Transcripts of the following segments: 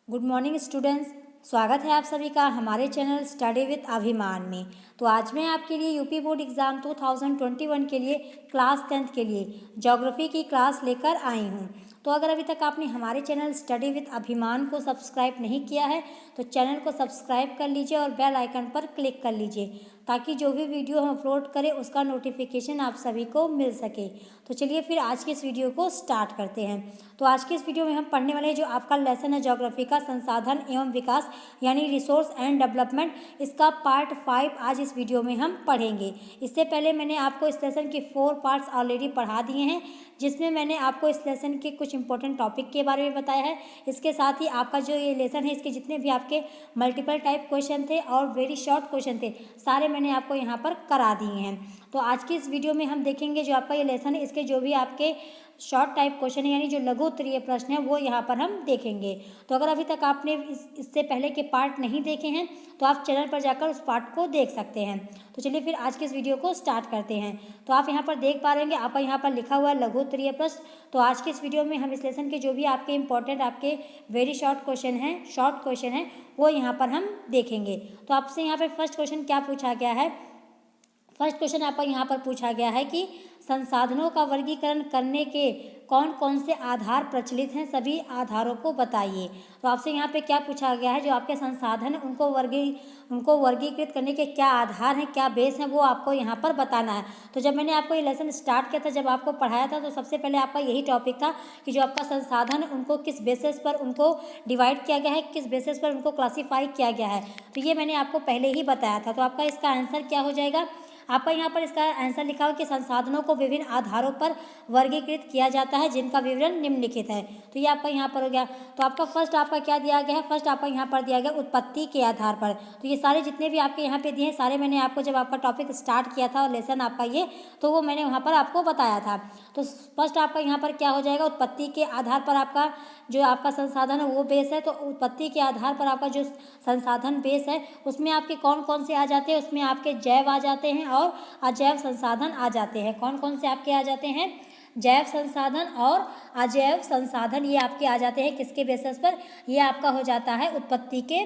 Good morning students. स्वागत है आप सभी का हमारे चैनल स्टडी विद अभिमान में। तो आज मैं आपके लिए यूपी बोर्ड एग्ज़ाम 2021 के लिए क्लास 10th के लिए ज्योग्राफी की क्लास लेकर आई हूँ। तो अगर अभी तक आपने हमारे चैनल स्टडी विद अभिमान को सब्सक्राइब नहीं किया है तो चैनल को सब्सक्राइब कर लीजिए और बेल आइकन पर क्लिक कर लीजिए ताकि जो भी वीडियो हम अपलोड करें उसका नोटिफिकेशन आप सभी को मिल सके। तो चलिए फिर आज की इस वीडियो को स्टार्ट करते हैं। तो आज की इस वीडियो में हम पढ़ने वाले हैं जो आपका लेसन है ज्योग्राफी का संसाधन एवं विकास यानी रिसोर्स एंड डेवलपमेंट, इसका पार्ट 5 आज इस वीडियो में हम पढ़ेंगे। इससे पहले मैंने आपको इस लेसन के 4 पार्ट्स ऑलरेडी पढ़ा दिए हैं जिसमें मैंने आपको इस लेसन के कुछ इंपॉर्टेंट टॉपिक के बारे में बताया है। इसके साथ ही आपका जो ये लेसन है इसके जितने भी आपके मल्टीपल टाइप क्वेश्चन थे और वेरी शॉर्ट क्वेश्चन थे सारे मैंने आपको यहाँ पर करा दिए हैं। तो आज की इस वीडियो में हम देखेंगे जो आपका ये लेसन है इसके जो भी आपके शॉर्ट टाइप क्वेश्चन है यानी जो लघु उत्तरीय प्रश्न है वो यहाँ पर हम देखेंगे। तो अगर अभी तक आपने इससे पहले के पार्ट नहीं देखे हैं तो आप चैनल पर जाकर उस पार्ट को देख सकते हैं। तो चलिए फिर आज के इस वीडियो को स्टार्ट करते हैं। तो आप यहाँ पर देख पा रहे हैं आपका यहाँ पर लिखा हुआ है लघु उत्तरीय प्रश्न। तो आज के इस वीडियो में हम इस लेसन के जो भी आपके इंपॉर्टेंट आपके वेरी शॉर्ट क्वेश्चन हैं वो यहाँ पर हम देखेंगे। तो आपसे यहाँ पर फर्स्ट क्वेश्चन क्या पूछा गया है। फर्स्ट क्वेश्चन आपका यहाँ पर पूछा गया है कि संसाधनों का वर्गीकरण करने के कौन कौन से आधार प्रचलित हैं, सभी आधारों को बताइए। तो आपसे यहाँ पे क्या पूछा गया है जो आपके संसाधन हैं उनको वर्गीकृत करने के क्या आधार हैं, क्या बेस हैं, वो आपको यहाँ पर बताना है। तो जब मैंने आपको ये लेसन स्टार्ट किया था, जब आपको पढ़ाया था तो सबसे पहले आपका यही टॉपिक था कि जो आपका संसाधन है उनको किस बेसिस पर उनको डिवाइड किया गया है, किस बेसिस पर उनको क्लासीफाई किया गया है। तो ये मैंने आपको पहले ही बताया था। तो आपका इसका आंसर क्या हो जाएगा। आपका यहाँ पर इसका आंसर लिखा हुआ कि संसाधनों को विभिन्न आधारों पर वर्गीकृत किया जाता है जिनका विवरण निम्नलिखित है। तो ये आपका यहाँ पर हो गया। तो आपका फर्स्ट आपका क्या दिया गया है, फर्स्ट आपका यहाँ पर दिया गया उत्पत्ति के आधार पर। तो ये सारे जितने भी आपके यहाँ पे दिए हैं सारे मैंने आपको जब आपका टॉपिक स्टार्ट किया था और लेसन आपका ये तो वो मैंने वहाँ पर आपको बताया था। तो फर्स्ट आपका यहाँ पर क्या हो जाएगा, उत्पत्ति के आधार पर आपका जो आपका संसाधन है वो बेस है। तो उत्पत्ति के आधार पर आपका जो संसाधन बेस है उसमें आपके कौन कौन से आ जाते हैं, उसमें आपके जैव आ जाते हैं और अजैव संसाधन आ जाते हैं। कौन कौन से आपके आ जाते हैं, जैव संसाधन और अजैव संसाधन, ये आपके आ जाते हैं किसके बेसिस पर, ये आपका हो जाता है उत्पत्ति के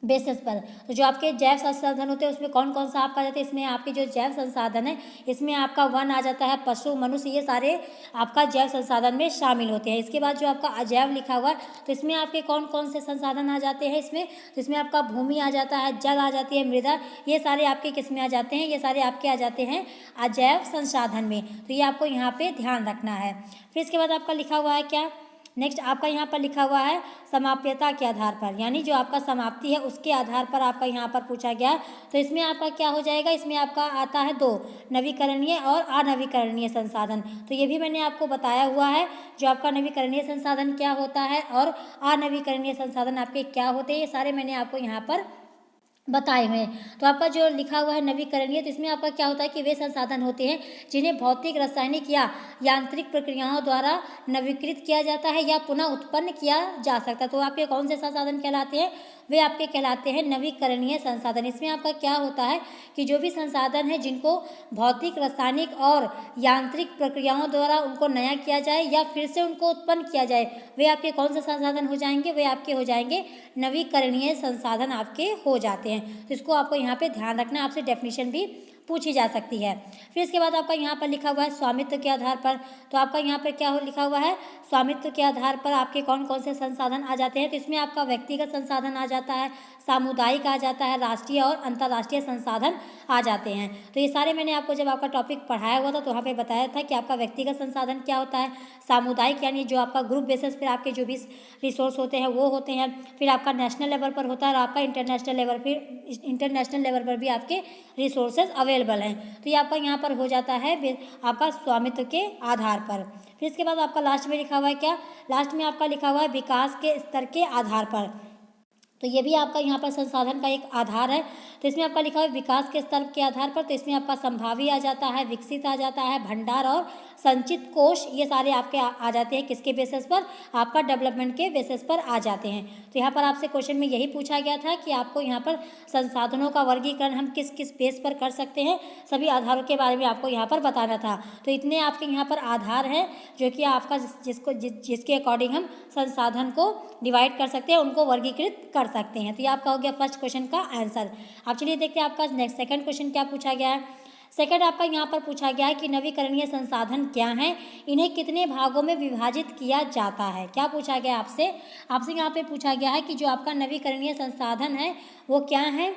बेसिस पर। तो जो आपके जैव संसाधन होते हैं उसमें कौन कौन सा आपका आ जाता है, इसमें आपके जो जैव संसाधन है इसमें आपका वन आ जाता है, पशु मनुष्य, ये सारे आपका जैव संसाधन में शामिल होते हैं। इसके बाद जो आपका अजैव लिखा हुआ है तो इसमें आपके कौन कौन से संसाधन आ जाते हैं इसमें, तो इसमें आपका भूमि आ जाता है, जल आ जाती है, मृदा, ये सारे आपके किस में आ जाते हैं, ये सारे आपके आ जाते हैं अजैव संसाधन में। तो ये आपको यहाँ पे ध्यान रखना है। फिर इसके बाद आपका लिखा हुआ है क्या, नेक्स्ट आपका यहाँ पर लिखा हुआ है समाप्यता के आधार पर, यानी जो आपका समाप्ति है उसके आधार पर आपका यहाँ पर पूछा गया। तो इसमें आपका क्या हो जाएगा, इसमें आपका आता है दो, नवीकरणीय और अनवीकरणीय संसाधन। तो ये भी मैंने आपको बताया हुआ है जो आपका नवीकरणीय संसाधन क्या होता है और अनवीकरणीय संसाधन आपके क्या होते हैं, ये सारे मैंने आपको यहाँ पर बताए हुए हैं। तो आपका जो लिखा हुआ है नवीकरणीय, तो इसमें आपका क्या होता है कि वे संसाधन होते हैं जिन्हें भौतिक, रासायनिक या यांत्रिक प्रक्रियाओं द्वारा नवीकृत किया जाता है या पुनः उत्पन्न किया जा सकता है। तो आपके कौन से संसाधन कहलाते हैं, वे आपके कहलाते हैं नवीकरणीय संसाधन। इसमें आपका क्या होता है कि जो भी संसाधन है जिनको भौतिक, रासायनिक और यांत्रिक प्रक्रियाओं द्वारा उनको नया किया जाए या फिर से उनको उत्पन्न किया जाए, वे आपके कौन से संसाधन हो जाएंगे, वे आपके हो जाएंगे नवीकरणीय संसाधन आपके हो जाते हैं। तो इसको आपको यहाँ पे ध्यान रखना, आपसे डेफिनेशन भी पूछी जा सकती है। फिर इसके बाद आपका यहाँ पर लिखा हुआ है स्वामित्व के आधार पर। तो आपका यहाँ पर क्या हो लिखा हुआ है, स्वामित्व के आधार पर आपके कौन कौन से संसाधन आ जाते हैं। तो इसमें आपका व्यक्तिगत संसाधन आ जाता है, सामुदायिक आ जाता है, राष्ट्रीय और अंतर्राष्ट्रीय संसाधन आ जाते हैं। तो ये सारे मैंने आपको जब आपका टॉपिक पढ़ाया हुआ था तो वहाँ पे बताया था कि आपका व्यक्तिगत संसाधन क्या होता है, सामुदायिक यानी जो आपका ग्रुप बेसिस पर आपके जो भी रिसोर्स होते हैं वो होते हैं, फिर आपका नेशनल लेवल पर होता है और आपका इंटरनेशनल लेवल पर भी आपके रिसोर्सेज अवेलेबल हैं। तो ये आपका यहाँ पर हो जाता है आपका स्वामित्व के आधार पर। फिर इसके बाद आपका लास्ट में लिखा हुआ है क्या, लास्ट में आपका लिखा हुआ है विकास के स्तर के आधार पर। तो ये भी आपका यहाँ पर संसाधन का एक आधार है। तो इसमें आपका लिखा हुआ है विकास के स्तर के आधार पर, तो इसमें आपका संभावी आ जाता है, विकसित आ जाता है, भंडार और संचित कोष, ये सारे आपके आ जाते हैं किसके बेसिस पर, आपका डेवलपमेंट के बेसिस पर आ जाते हैं। तो यहाँ पर आपसे क्वेश्चन में यही पूछा गया था कि आपको यहाँ पर संसाधनों का वर्गीकरण हम किस किस बेस पर कर सकते हैं, सभी आधारों के बारे में आपको यहाँ पर बताना था। तो इतने आपके यहाँ पर आधार हैं जो कि आपका जिसके अकॉर्डिंग हम संसाधन को डिवाइड कर सकते हैं, उनको वर्गीकृत कर सकते हैं। तो ये आपका हो गया फर्स्ट क्वेश्चन का आंसर। अब चलिए देखते हैं आपका नेक्स्ट सेकंड क्वेश्चन क्या पूछा गया है। सेकंड आपका यहाँ पर पूछा गया है कि नवीकरणीय संसाधन क्या हैं, इन्हें कितने भागों में विभाजित किया जाता है। क्या पूछा गया आपसे यहाँ पे पूछा गया है कि जो आपका नवीकरणीय संसाधन है वो क्या है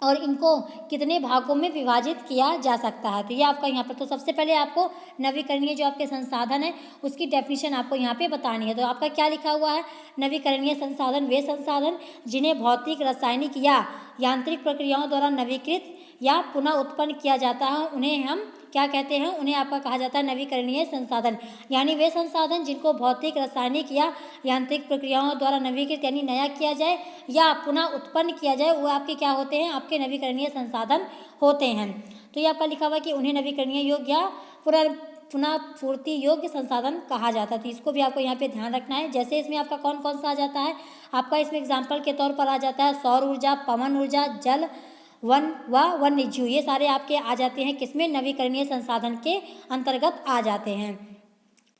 और इनको कितने भागों में विभाजित किया जा सकता है। तो ये आपका यहाँ पर, तो सबसे पहले आपको नवीकरणीय जो आपके संसाधन है उसकी डेफिनेशन आपको यहाँ पे बतानी है। तो आपका क्या लिखा हुआ है, नवीकरणीय संसाधन वे संसाधन जिन्हें भौतिक, रासायनिक या यांत्रिक प्रक्रियाओं द्वारा नवीकृत या पुनः उत्पन्न किया जाता है, उन्हें हम क्या कहते हैं, उन्हें आपका कहा जाता है नवीकरणीय संसाधन। यानी वे संसाधन जिनको भौतिक, रासायनिक या यांत्रिक प्रक्रियाओं द्वारा नवीकृत यानी नया किया जाए या पुनः उत्पन्न किया जाए, वो आपके क्या होते हैं, आपके नवीकरणीय संसाधन होते हैं। तो ये आपका लिखा हुआ है कि उन्हें नवीकरणीय योग्य या पुनः पूर्ति योग्य संसाधन कहा जाता है। तो इसको भी आपको यहाँ पे ध्यान रखना है। जैसे इसमें आपका कौन कौन सा आ जाता है, आपका इसमें एग्जाम्पल के तौर पर आ जाता है सौर ऊर्जा, पवन ऊर्जा, जल, वन व वन्यजीव, ये सारे आपके आ जाते हैं किसमें, नवीकरणीय संसाधन के अंतर्गत आ जाते हैं।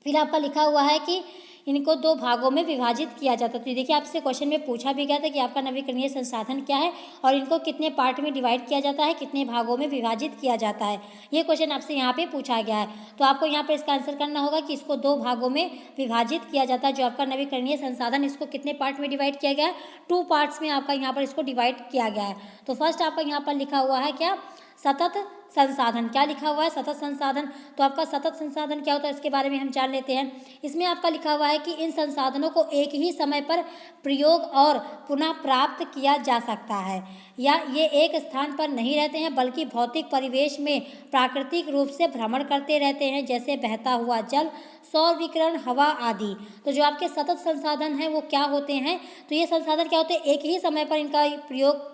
फिर आपका लिखा हुआ है कि इनको दो भागों में विभाजित किया जाता है। तो देखिए आपसे क्वेश्चन में पूछा भी गया था कि आपका नवीकरणीय संसाधन क्या है और इनको कितने पार्ट में डिवाइड किया जाता है, कितने भागों में विभाजित किया जाता है, ये क्वेश्चन आपसे यहाँ पे पूछा गया है। तो आपको यहाँ पे इसका आंसर करना होगा कि इसको दो भागों में विभाजित किया जाता है। जो आपका नवीकरणीय संसाधन, इसको कितने पार्ट में डिवाइड किया गया है, 2 पार्ट्स में आपका यहाँ पर इसको डिवाइड किया गया है। तो फर्स्ट आपका यहाँ पर लिखा हुआ है क्या, सतत संसाधन। क्या लिखा हुआ है, सतत संसाधन। तो आपका सतत संसाधन क्या होता है इसके बारे में हम जान लेते हैं। इसमें आपका लिखा हुआ है कि इन संसाधनों को एक ही समय पर प्रयोग और पुनः प्राप्त किया जा सकता है, या ये एक स्थान पर नहीं रहते हैं बल्कि भौतिक परिवेश में प्राकृतिक रूप से भ्रमण करते रहते हैं, जैसे बहता हुआ जल, सौर विकिरण, हवा आदि। तो जो आपके सतत संसाधन हैं वो क्या होते हैं, तो ये संसाधन क्या होते हैं, एक ही समय पर इनका प्रयोग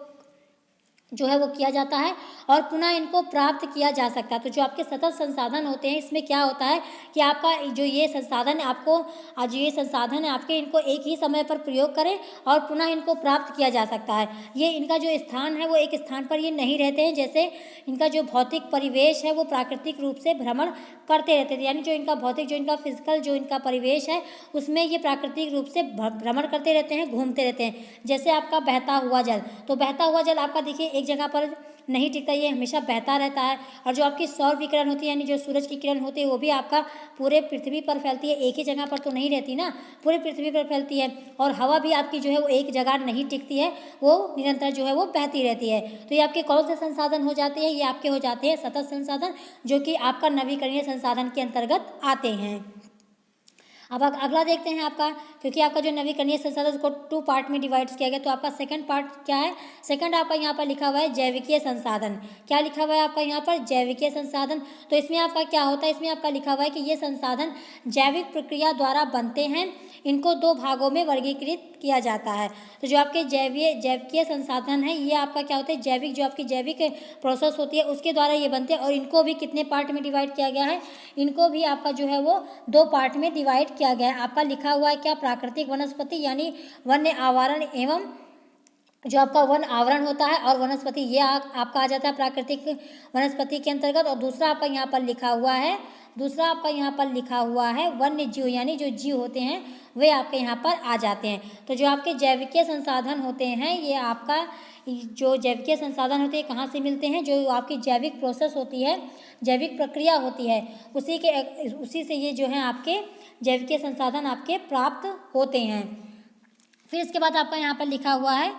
जो है वो किया जाता है और पुनः इनको प्राप्त किया जा सकता है। तो जो आपके सतत संसाधन होते हैं इसमें क्या होता है कि आपका जो ये संसाधन है, आपको जो ये संसाधन है आपके, इनको एक ही समय पर प्रयोग करें और पुनः इनको प्राप्त किया जा सकता है। ये इनका जो स्थान है वो एक स्थान पर ये नहीं रहते हैं, जैसे इनका जो भौतिक परिवेश है वो प्राकृतिक रूप से भ्रमण करते रहते थे। यानी जो इनका भौतिक, जो इनका फिजिकल जो इनका परिवेश है उसमें ये प्राकृतिक रूप से भ्रमण करते रहते हैं, घूमते रहते हैं। जैसे आपका बहता हुआ जल, तो बहता हुआ जल आपका देखिए एक जगह पर नहीं टिकता, ये हमेशा बहता रहता है। और जो आपकी सौर विकिरण होती है यानी जो सूरज की किरण होती है वो भी आपका पूरे पृथ्वी पर फैलती है, एक ही जगह पर तो नहीं रहती ना, पूरे पृथ्वी पर फैलती है। और हवा भी आपकी जो है वो एक जगह नहीं टिकती है, वो निरंतर जो है वो बहती रहती है। तो ये आपके कौन से संसाधन हो जाते हैं, ये आपके हो जाते हैं सतत संसाधन, जो कि आपका नवीकरणीय संसाधन के अंतर्गत आते हैं। अब अगला देखते हैं आपका, क्योंकि आपका जो नवीकरणीय संसाधन को 2 पार्ट में डिवाइड किया गया, तो आपका सेकंड पार्ट क्या है, सेकंड आपका यहाँ पर लिखा हुआ है जैविकीय संसाधन। क्या लिखा हुआ है आपका यहाँ पर, जैविकीय संसाधन। तो इसमें आपका क्या होता है, इसमें आपका लिखा हुआ है कि ये संसाधन जैविक प्रक्रिया द्वारा बनते हैं, इनको 2 भागों में वर्गीकृत किया जाता है। तो जो आपके जैविकीय संसाधन है ये आपका क्या होता है, जैविक, जो आपकी जैविक प्रोसेस होती है उसके द्वारा ये बनते हैं। और इनको भी कितने पार्ट में डिवाइड किया गया है, इनको भी आपका जो है वो 2 पार्ट में डिवाइड किया गया है। आपका लिखा हुआ है क्या, प्राकृतिक वनस्पति यानी वन्य आवरण एवं जो आपका वन आवरण होता है, और वनस्पति ये आपका आ जाता है प्राकृतिक वनस्पति के अंतर्गत। और दूसरा आपका यहाँ पर लिखा हुआ है वन्य जीव, यानी जो जीव होते हैं वे आपके यहाँ पर आ जाते हैं। तो जो आपके जैविकीय संसाधन होते हैं, ये आपका जो जैविकीय संसाधन होते हैं कहाँ से मिलते हैं, जो आपकी जैविक प्रोसेस होती है, जैविक प्रक्रिया होती है, उसी से ये जो है आपके जैविकीय संसाधन आपके प्राप्त होते हैं। फिर इसके बाद आपका यहाँ पर लिखा हुआ है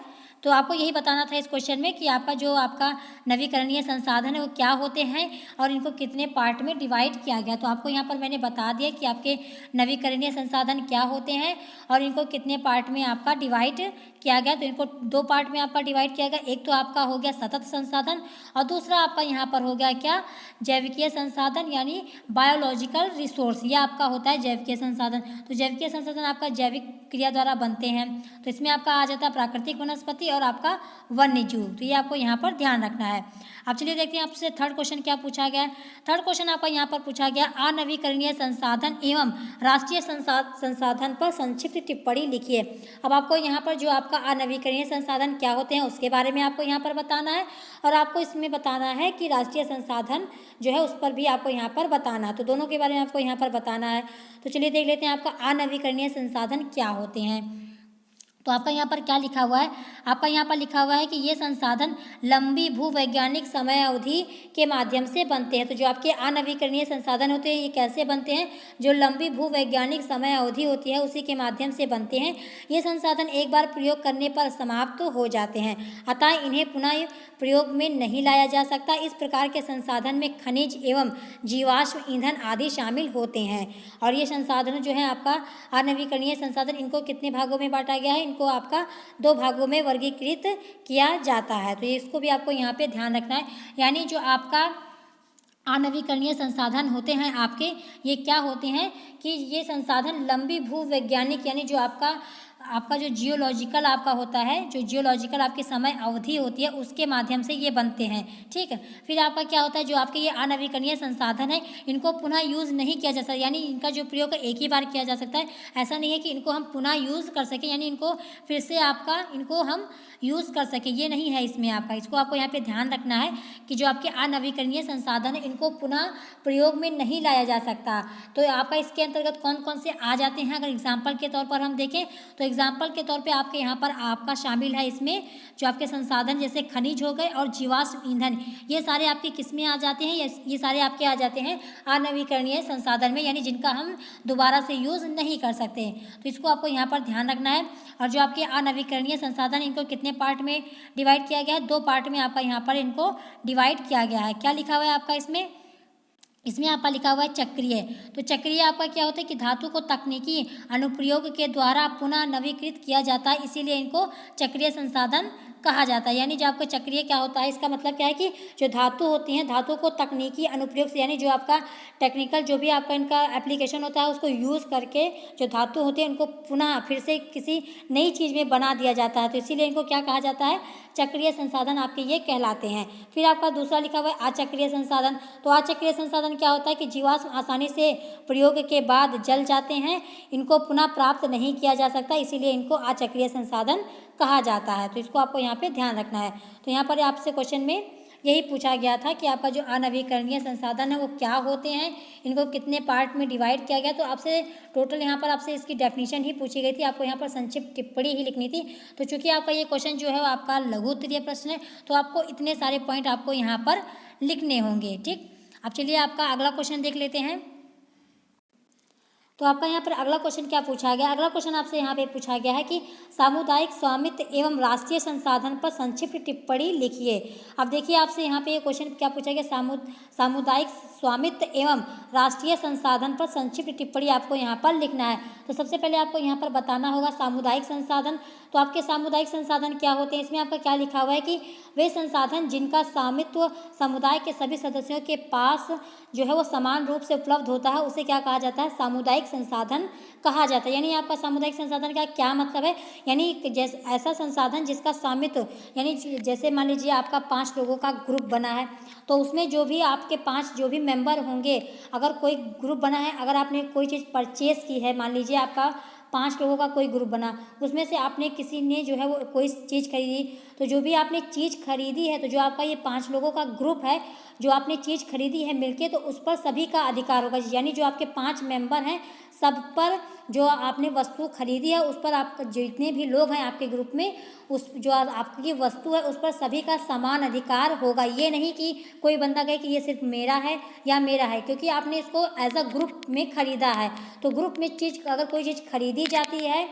तो आपको यही बताना था इस क्वेश्चन में कि आपका जो आपका नवीकरणीय संसाधन है वो क्या होते हैं और इनको कितने पार्ट में डिवाइड किया गया। तो आपको यहाँ पर मैंने बता दिया कि आपके नवीकरणीय संसाधन क्या होते हैं और इनको कितने पार्ट में आपका डिवाइड किया गया। तो इनको 2 पार्ट में आपका डिवाइड किया गया। एक तो आपका हो गया सतत संसाधन और दूसरा आपका यहाँ पर हो गया क्या, जैविकीय संसाधन यानी बायोलॉजिकल रिसोर्स। ये आपका होता है जैविकीय संसाधन। तो जैविकीय संसाधन आपका जैविक क्रिया द्वारा बनते हैं। तो इसमें आपका आ जाता है प्राकृतिक वनस्पति और आपका वन्य जीव। तो ये आपको यहाँ पर ध्यान रखना है। अब चलिए देखते हैं आपसे थर्ड क्वेश्चन क्या पूछा गया है। थर्ड क्वेश्चन आपका यहाँ पर पूछा गया, अनवीकरणीय संसाधन एवं राष्ट्रीय संसाधन पर संक्षिप्त टिप्पणी लिखिए। अब आपको यहाँ पर जो आपका अनवीकरणीय संसाधन क्या होते हैं उसके बारे में आपको यहाँ पर बताना है और आपको इसमें बताना है कि राष्ट्रीय संसाधन जो है उस पर भी आपको यहाँ पर बताना है। तो दोनों के बारे में आपको यहाँ पर बताना है। तो चलिए देख लेते हैं आपका अनवीकरणीय संसाधन क्या होते हैं। तो आपका यहाँ पर क्या लिखा हुआ है, आपका यहाँ पर लिखा हुआ है कि ये संसाधन लंबी भूवैज्ञानिक समय अवधि के माध्यम से बनते हैं। तो जो आपके अनवीकरणीय संसाधन होते हैं ये कैसे बनते हैं, जो लंबी भूवैज्ञानिक समय अवधि होती है उसी के माध्यम से बनते हैं। ये संसाधन एक बार प्रयोग करने पर समाप्त हो जाते हैं, अतः इन्हें पुनः प्रयोग में नहीं लाया जा सकता। इस प्रकार के संसाधन में खनिज एवं जीवाश्म ईंधन आदि शामिल होते हैं। और ये संसाधन जो है आपका अनवीकरणीय संसाधन, इनको कितने भागों में बांटा गया है, इनको आपका 2 भागों में वर्गीकृत किया जाता है। तो इसको भी आपको यहाँ पे ध्यान रखना है। यानी जो आपका अनवीकरणीय संसाधन होते हैं आपके, ये क्या होते हैं कि ये संसाधन लंबी भूवैज्ञानिक यानी जो आपका जो जियोलॉजिकल आपका होता है, जो जियोलॉजिकल आपकी समय अवधि होती है उसके माध्यम से ये बनते हैं। ठीक है, फिर आपका क्या होता है, जो आपके ये अनवीकरणीय संसाधन है इनको पुनः यूज़ नहीं किया जा सकता, यानी इनका जो प्रयोग एक ही बार किया जा सकता है। ऐसा नहीं है कि इनको हम पुनः यूज़ कर सकें, यानी इनको फिर से इनको हम यूज़ कर सकें, ये नहीं है इसमें आपका। इसको आपको यहाँ पे ध्यान रखना है कि जो आपके अनवीकरणीय संसाधन है इनको पुनः प्रयोग में नहीं लाया जा सकता। तो आपका इसके अंतर्गत कौन कौन से आ जाते हैं, अगर एग्जाम्पल के तौर पर हम देखें तो एग्जाम्पल के तौर पे आपके यहाँ पर आपका शामिल है इसमें जो आपके संसाधन जैसे खनिज हो गए और जीवाश्म ईंधन, ये सारे आपके किस में आ जाते हैं, ये सारे आपके आ जाते हैं अनवीकरणीय संसाधन में, यानी जिनका हम दोबारा से यूज़ नहीं कर सकते। तो इसको आपको यहाँ पर ध्यान रखना है। और जो आपके अनवीकरणीय संसाधन इनको कितने पार्ट में डिवाइड किया गया है, 2 पार्ट में आपका यहाँ पर इनको डिवाइड किया गया है। क्या लिखा हुआ है आपका इसमें आपका लिखा हुआ है चक्रीय। तो चक्रीय आपका क्या होता है कि धातु को तकनीकी अनुप्रयोग के द्वारा पुनः नवीकृत किया जाता है, इसीलिए इनको चक्रीय संसाधन कहा जाता है। यानी जो आपका चक्रीय क्या होता है, इसका मतलब क्या है कि जो धातु होती हैं धातु को तकनीकी अनुप्रयोग से, यानी जो आपका टेक्निकल जो भी आपका इनका एप्लीकेशन होता है उसको यूज़ करके जो धातु होती है उनको पुनः फिर से किसी नई चीज़ में बना दिया जाता है। तो इसीलिए इनको क्या कहा जाता है, चक्रीय संसाधन आपके ये कहलाते हैं। फिर आपका दूसरा लिखा हुआ है अचक्रीय संसाधन। तो अचक्रीय संसाधन क्या होता है कि जीवाश्म आसानी से प्रयोग के बाद जल जाते हैं, इनको पुनः प्राप्त नहीं किया जा सकता, इसीलिए इनको अचक्रीय संसाधन कहा जाता है। तो इसको आपको यहाँ पे ध्यान रखना है। तो यहाँ पर आपसे क्वेश्चन में यही पूछा गया था कि आपका जो अनवीकरणीय संसाधन है वो क्या होते हैं, इनको कितने पार्ट में डिवाइड किया गया। तो आपसे टोटल यहाँ पर आपसे इसकी डेफिनेशन ही पूछी गई थी, आपको यहाँ पर संक्षिप्त टिप्पणी ही लिखनी थी। तो चूंकि आपका ये क्वेश्चन जो है वो आपका लघु उत्तरीय प्रश्न है, तो आपको इतने सारे पॉइंट आपको यहाँ पर लिखने होंगे। ठीक, अब चलिए आपका अगला क्वेश्चन देख लेते हैं। तो आपका यहाँ पर अगला क्वेश्चन क्या पूछा गया, अगला क्वेश्चन आपसे यहाँ पे पूछा गया है कि सामुदायिक स्वामित्व एवं राष्ट्रीय संसाधन पर संक्षिप्त टिप्पणी लिखिए। अब देखिए आपसे यहाँ पे ये क्वेश्चन क्या पूछा गया, सामुदायिक स्वामित्व एवं राष्ट्रीय संसाधन पर संक्षिप्त टिप्पणी आपको यहाँ पर लिखना है। तो सबसे पहले आपको यहाँ पर बताना होगा सामुदायिक संसाधन। तो आपके सामुदायिक संसाधन क्या होते हैं, इसमें आपका क्या लिखा हुआ है कि वे संसाधन जिनका स्वामित्व समुदाय के सभी सदस्यों के पास जो है वो समान रूप से उपलब्ध होता है उसे क्या कहा जाता है, सामुदायिक संसाधन कहा जाता है। यानी आपका सामुदायिक संसाधन का क्या मतलब है, यानी जैसे ऐसा संसाधन जिसका स्वामित्व, यानी जैसे मान लीजिए आपका 5 लोगों का ग्रुप बना है, तो उसमें जो भी आपके 5 जो भी मेंबर होंगे, अगर कोई ग्रुप बना है, अगर आपने कोई चीज़ परचेस की है, मान लीजिए आपका 5 लोगों का कोई ग्रुप बना, उसमें से आपने किसी ने जो है वो कोई चीज़ खरीदी, तो जो भी आपने चीज़ खरीदी है, तो जो आपका ये 5 लोगों का ग्रुप है, जो आपने चीज़ खरीदी है मिलके, तो उस पर सभी का अधिकार होगा। यानी जो आपके 5 मेंबर हैं सब पर जो आपने वस्तु खरीदी है उस पर आपका जितने भी लोग हैं आपके ग्रुप में, उस जो आपकी वस्तु है उस पर सभी का समान अधिकार होगा। ये नहीं कि कोई बंदा कहे कि ये सिर्फ मेरा है या मेरा है, क्योंकि आपने इसको एज अ ग्रुप में खरीदा है। तो ग्रुप में अगर कोई चीज़ खरीदी जाती है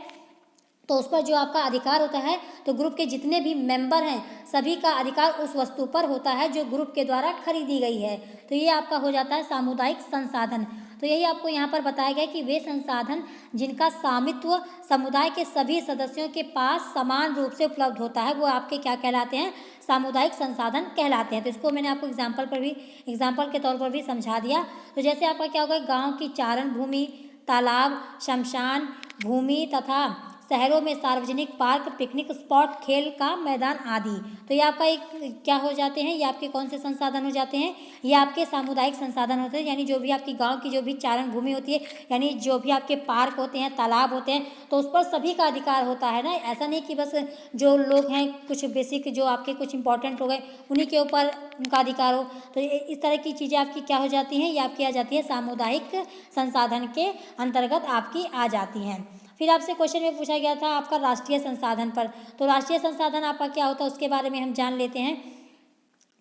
तो उस पर जो आपका अधिकार होता है, तो ग्रुप के जितने भी मेंबर हैं सभी का अधिकार उस वस्तु पर होता है जो ग्रुप के द्वारा खरीदी गई है। तो ये आपका हो जाता है सामुदायिक संसाधन। तो यही आपको यहाँ पर बताया गया कि वे संसाधन जिनका स्वामित्व समुदाय के सभी सदस्यों के पास समान रूप से उपलब्ध होता है, वो आपके क्या कहलाते हैं, सामुदायिक संसाधन कहलाते हैं। तो इसको मैंने आपको एग्जाम्पल के तौर पर भी समझा दिया। तो जैसे आपका क्या होगा, गाँव की चारण भूमि, तालाब, शमशान भूमि तथा शहरों में सार्वजनिक पार्क, पिकनिक स्पॉट, खेल का मैदान आदि। तो ये आपका एक क्या हो जाते हैं, ये आपके कौन से संसाधन हो जाते हैं, ये आपके सामुदायिक संसाधन होते हैं। यानी जो भी आपकी गांव की जो भी चारण भूमि होती है, यानी जो भी आपके पार्क होते हैं, तालाब होते हैं, तो उस पर सभी का अधिकार होता है ना। ऐसा नहीं कि बस जो लोग हैं, कुछ बेसिक जो आपके कुछ इंपॉर्टेंट लोग हैं, उन्हीं के ऊपर उनका अधिकार हो। तो इस तरह की चीज़ें आपकी क्या हो जाती हैं, ये आपकी आ जाती है सामुदायिक संसाधन के अंतर्गत आपकी आ जाती हैं। फिर आपसे क्वेश्चन में पूछा गया था आपका राष्ट्रीय संसाधन पर। तो राष्ट्रीय संसाधन आपका क्या होता है उसके बारे में हम जान लेते हैं।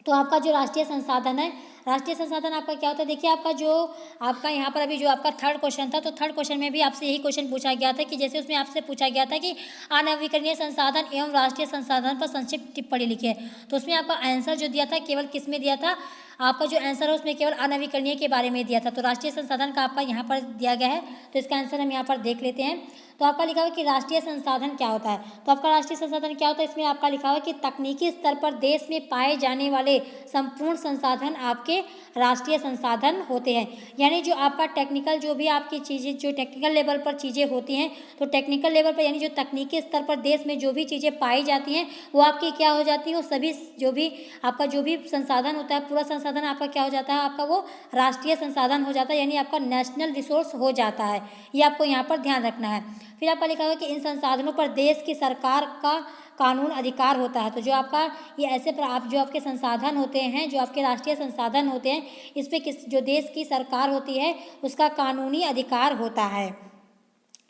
तो आपका जो राष्ट्रीय संसाधन है, राष्ट्रीय संसाधन आपका क्या होता है, देखिए आपका यहाँ पर अभी जो आपका थर्ड क्वेश्चन था, तो थर्ड क्वेश्चन में भी आपसे यही क्वेश्चन पूछा गया था कि जैसे उसमें आपसे पूछा गया था कि अनवीकरणीय संसाधन एवं राष्ट्रीय संसाधन पर संक्षिप्त टिप्पणी लिखिए। तो उसमें आपका आंसर जो दिया था केवल किस में दिया था, आपका जो आंसर है उसमें केवल अनवीकरणीय के बारे में दिया था। तो राष्ट्रीय संसाधन का आपका यहाँ पर दिया गया है, तो इसका आंसर हम यहाँ पर देख लेते हैं। तो आपका लिखा हुआ है कि राष्ट्रीय संसाधन क्या होता है। तो आपका राष्ट्रीय संसाधन क्या होता है, इसमें आपका लिखा हुआ है कि तकनीकी स्तर पर देश में पाए जाने वाले संपूर्ण संसाधन आपके राष्ट्रीय संसाधन होते हैं। यानी जो आपका टेक्निकल जो भी आपकी चीज़ें जो टेक्निकल लेवल पर चीज़ें होती हैं, तो टेक्निकल लेवल पर यानी जो तकनीकी स्तर पर देश में जो भी चीज़ें पाई जाती हैं वो आपकी क्या हो जाती हैं, वो सभी जो भी आपका जो भी संसाधन होता है, पूरा संसाधन आपका क्या हो जाता है, आपका वो राष्ट्रीय संसाधन हो जाता है, यानी आपका नेशनल रिसोर्स हो जाता है। ये आपको यहाँ पर ध्यान रखना है। फिर आपका लिखा हुआ है कि इन संसाधनों पर देश की सरकार का कानून अधिकार होता है। तो जो आपका ये ऐसे जो आपके संसाधन होते हैं, जो आपके राष्ट्रीय संसाधन होते हैं, इस पे जो देश की सरकार होती है उसका कानूनी अधिकार होता है।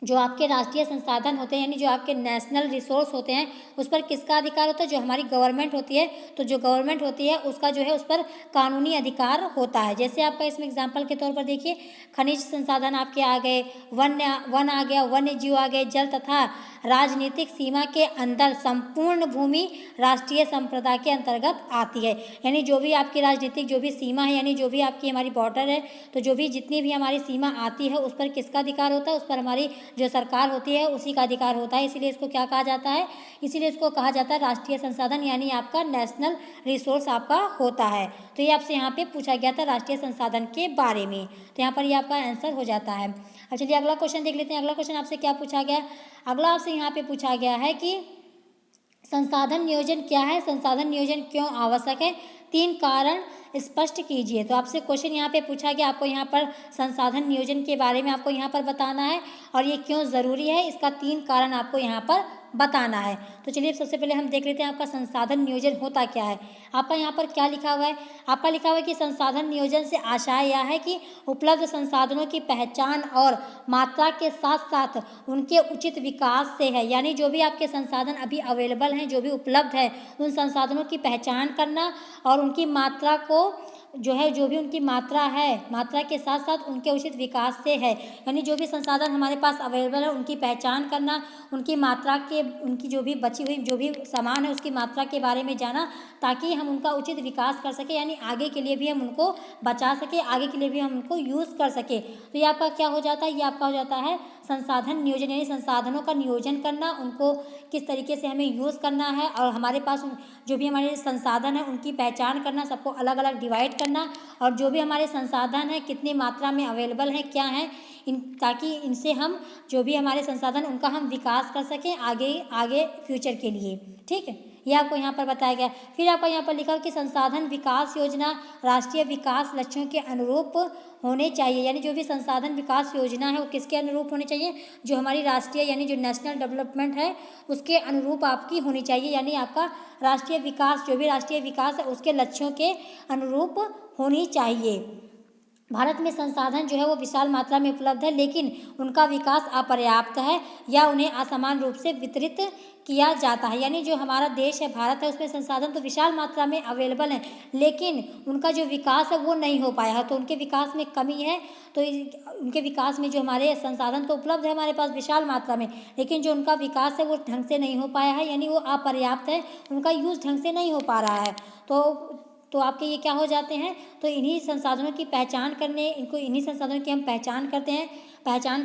जो आपके राष्ट्रीय संसाधन होते हैं यानी जो आपके नेशनल रिसोर्स होते हैं उस पर किसका अधिकार होता है, जो हमारी गवर्नमेंट होती है, तो जो गवर्नमेंट होती है उसका जो है उस पर कानूनी अधिकार होता है। जैसे आपका इसमें एग्जांपल के तौर पर देखिए, खनिज संसाधन आपके आ गए, वन आ गया, वन्य जीव आ गए, जल तथा राजनीतिक सीमा के अंदर संपूर्ण भूमि राष्ट्रीय संप्रदा के अंतर्गत आती है। यानी जो भी आपकी राजनीतिक जो भी सीमा है, यानी जो भी आपकी हमारी बॉर्डर है, तो जो भी जितनी भी हमारी सीमा आती है उस पर किसका अधिकार होता है, उस पर हमारी जो सरकार होती है उसी का अधिकार होता है। इसीलिए इसको क्या कहा जाता है, इसीलिए इसको कहा जाता है राष्ट्रीय संसाधन, यानी आपका नेशनल रिसोर्स आपका होता है। तो ये आपसे यहाँ पे पूछा गया था राष्ट्रीय संसाधन के बारे में, तो यहाँ पर ये आपका आंसर हो जाता है। अब चलिए अगला क्वेश्चन देख लेते हैं। अगला क्वेश्चन आपसे क्या पूछा गया, अगला आपसे यहाँ पे पूछा गया है कि संसाधन नियोजन क्या है, संसाधन नियोजन क्यों आवश्यक है, 3 कारण स्पष्ट कीजिए। तो आपसे क्वेश्चन यहाँ पे पूछा गया, आपको यहाँ पर संसाधन नियोजन के बारे में आपको यहाँ पर बताना है और ये क्यों ज़रूरी है, इसका 3 कारण आपको यहाँ पर बताना है। तो चलिए सबसे पहले हम देख लेते हैं आपका संसाधन नियोजन होता क्या है। आपका यहाँ पर क्या लिखा हुआ है, आपका लिखा हुआ है कि संसाधन नियोजन से आशय यह है कि उपलब्ध संसाधनों की पहचान और मात्रा के साथ साथ उनके उचित विकास से है। यानी जो भी आपके संसाधन अभी अवेलेबल हैं, जो भी उपलब्ध है, उन संसाधनों की पहचान करना और उनकी मात्रा को जो है, जो भी उनकी मात्रा है, मात्रा के साथ साथ उनके उचित विकास से है। यानी जो भी संसाधन हमारे पास अवेलेबल है उनकी पहचान करना, उनकी मात्रा के, उनकी जो भी बची हुई जो भी सामान है उसकी मात्रा के बारे में जाना, ताकि हम उनका उचित विकास कर सके, यानी आगे के लिए भी हम उनको बचा सके, आगे के लिए भी हम उनको यूज़ कर सके। तो ये आपका क्या हो जाता है, ये आपका हो जाता है संसाधन नियोजन, यानी संसाधनों का नियोजन करना, उनको किस तरीके से हमें यूज़ करना है और हमारे पास जो भी हमारे संसाधन है उनकी पहचान करना, सबको अलग अलग डिवाइड करना, और जो भी हमारे संसाधन है कितनी मात्रा में अवेलेबल हैं, क्या हैं, ताकि इनसे हम जो भी हमारे संसाधन उनका हम विकास कर सकें आगे फ्यूचर के लिए। ठीक है, ये आपको यहाँ पर बताया गया। फिर आपका यहाँ पर लिखा कि संसाधन विकास योजना राष्ट्रीय विकास लक्ष्यों के अनुरूप होने चाहिए। यानी जो भी संसाधन विकास योजना है वो किसके अनुरूप होनी चाहिए, जो हमारी राष्ट्रीय यानी जो नेशनल डेवलपमेंट है उसके अनुरूप आपकी होनी चाहिए। यानी आपका राष्ट्रीय विकास, जो भी राष्ट्रीय विकास है उसके लक्ष्यों के अनुरूप होनी चाहिए। भारत में संसाधन जो है वो विशाल मात्रा में उपलब्ध है, लेकिन उनका विकास अपर्याप्त है या उन्हें असमान रूप से वितरित किया जाता है। यानी जो हमारा देश है भारत है, उसमें संसाधन तो विशाल मात्रा में अवेलेबल है, लेकिन उनका जो विकास है वो नहीं हो पाया है, तो उनके विकास में कमी है। तो उनके विकास में जो हमारे संसाधन तो उपलब्ध है हमारे पास विशाल मात्रा में, लेकिन जो उनका विकास है वो ढंग से नहीं हो पाया है, यानी वो अपर्याप्त है, उनका यूज़ ढंग से नहीं हो पा रहा है। तो आपके ये क्या हो जाते हैं, तो इन्हीं संसाधनों की पहचान करने, इन्हीं संसाधनों की हम पहचान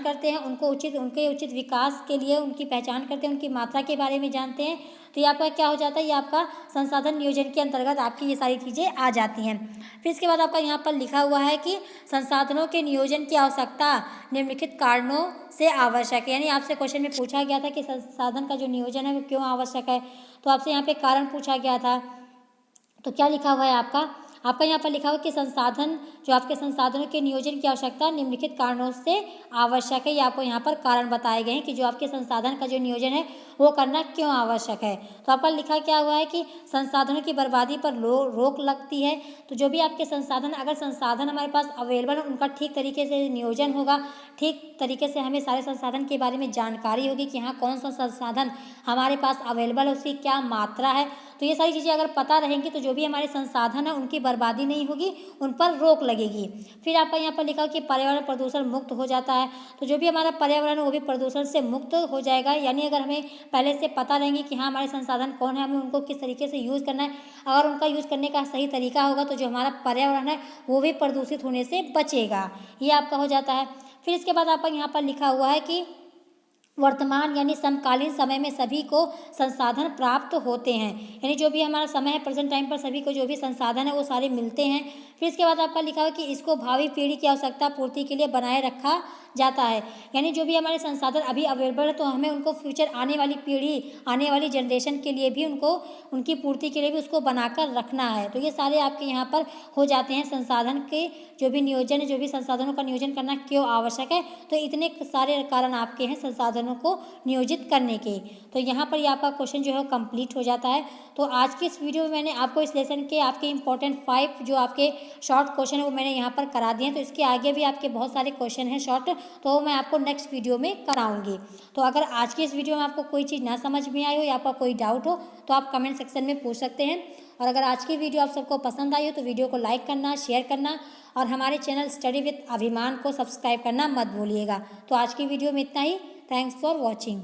करते हैं, उनके उचित विकास के लिए उनकी पहचान करते हैं, उनकी मात्रा के बारे में जानते हैं। तो ये आपका क्या हो जाता है, ये आपका संसाधन नियोजन के अंतर्गत आपकी ये सारी चीज़ें आ जाती हैं। फिर इसके बाद आपका यहाँ पर लिखा हुआ है कि संसाधनों के नियोजन की आवश्यकता निम्नलिखित कारणों से आवश्यक है। यानी आपसे क्वेश्चन में पूछा गया था कि संसाधन का जो नियोजन है वो क्यों आवश्यक है, तो आपसे यहाँ पे कारण पूछा गया था। तो क्या लिखा हुआ है आपका यहाँ पर लिखा हुआ है कि संसाधन जो आपके संसाधनों के नियोजन की आवश्यकता निम्नलिखित कारणों से आवश्यक है। ये आपको यहाँ पर कारण बताए गए हैं कि जो आपके संसाधन का जो नियोजन है वो करना क्यों आवश्यक है। तो आपका लिखा क्या हुआ है कि संसाधनों की बर्बादी पर रोक लगती है। तो जो भी आपके संसाधन, अगर संसाधन हमारे पास अवेलेबल है, उनका ठीक तरीके से नियोजन होगा, ठीक तरीके से हमें सारे संसाधन के बारे में जानकारी होगी कि हाँ कौन सा संसाधन हमारे पास अवेलेबल है, उसकी क्या मात्रा है। तो ये सारी चीज़ें अगर पता रहेंगी तो जो भी हमारे संसाधन है उनकी बर्बादी नहीं होगी, उन पर रोक लगेगी। फिर आपका यहाँ पर लिखा कि पर्यावरण प्रदूषण मुक्त हो जाता है। तो जो भी हमारा पर्यावरण है वो भी प्रदूषण से मुक्त हो जाएगा। यानी अगर हमें पहले से पता रहेंगे कि हाँ हमारे संसाधन कौन है, हमें उनको किस तरीके से यूज़ करना है, अगर उनका यूज़ करने का सही तरीका होगा तो जो हमारा पर्यावरण है वो भी प्रदूषित होने से बचेगा। ये आपका हो जाता है। फिर इसके बाद आपका यहाँ पर लिखा हुआ है कि वर्तमान यानी समकालीन समय में सभी को संसाधन प्राप्त होते हैं। यानी जो भी हमारा समय है प्रेजेंट टाइम पर सभी को जो भी संसाधन है वो सारे मिलते हैं। फिर इसके बाद आपका लिखा हुआ कि इसको भावी पीढ़ी की आवश्यकता पूर्ति के लिए बनाए रखा जाता है। यानी जो भी हमारे संसाधन अभी अवेलेबल है तो हमें उनको फ्यूचर आने वाली पीढ़ी, आने वाली जनरेशन के लिए भी उनको, उनकी पूर्ति के लिए भी उसको बनाकर रखना है। तो ये सारे आपके यहाँ पर हो जाते हैं संसाधन के जो भी नियोजन है, जो भी संसाधनों का नियोजन करना क्यों आवश्यक है। तो इतने सारे कारण आपके हैं संसाधनों को नियोजित करने के। तो यहाँ पर ये आपका क्वेश्चन जो है कंप्लीट हो जाता है। तो आज की इस वीडियो में मैंने आपको इस लेसन के आपके इंपॉर्टेंट 5 जो आपके शॉर्ट क्वेश्चन है वो मैंने यहाँ पर करा दिए हैं। तो इसके आगे भी आपके बहुत सारे क्वेश्चन हैं शॉर्ट, तो मैं आपको नेक्स्ट वीडियो में कराऊंगी। तो अगर आज की इस वीडियो में आपको कोई चीज़ ना समझ में आई हो या आपका कोई डाउट हो तो आप कमेंट सेक्शन में पूछ सकते हैं। और अगर आज की वीडियो आप सबको पसंद आई हो तो वीडियो को लाइक करना, शेयर करना और हमारे चैनल स्टडी विद अभिमान को सब्सक्राइब करना मत भूलिएगा। तो आज की वीडियो में इतना ही। Thanks for watching.